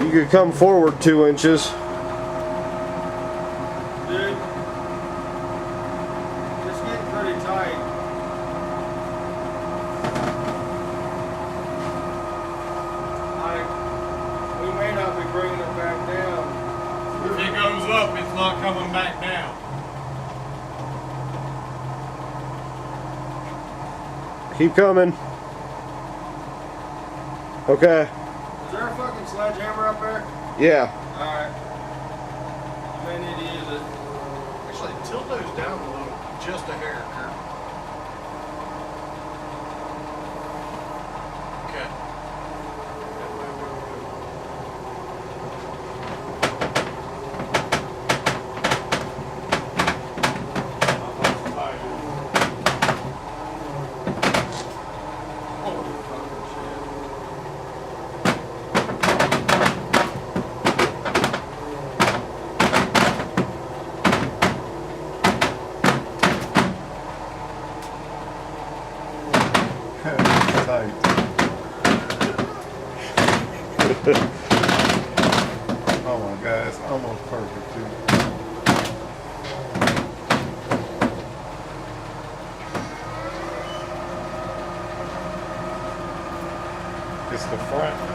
You could come forward 2 inches. Dude, it's getting pretty tight. We may not be bringing it back down. If it goes up, it's not coming back down. Keep coming. Okay. Is there a fucking sledgehammer up there? Yeah. Alright. You may need to use it. Actually, tilt those down a little, just a hair. Okay. Tight. Oh my God, it's almost perfect too. It's the front.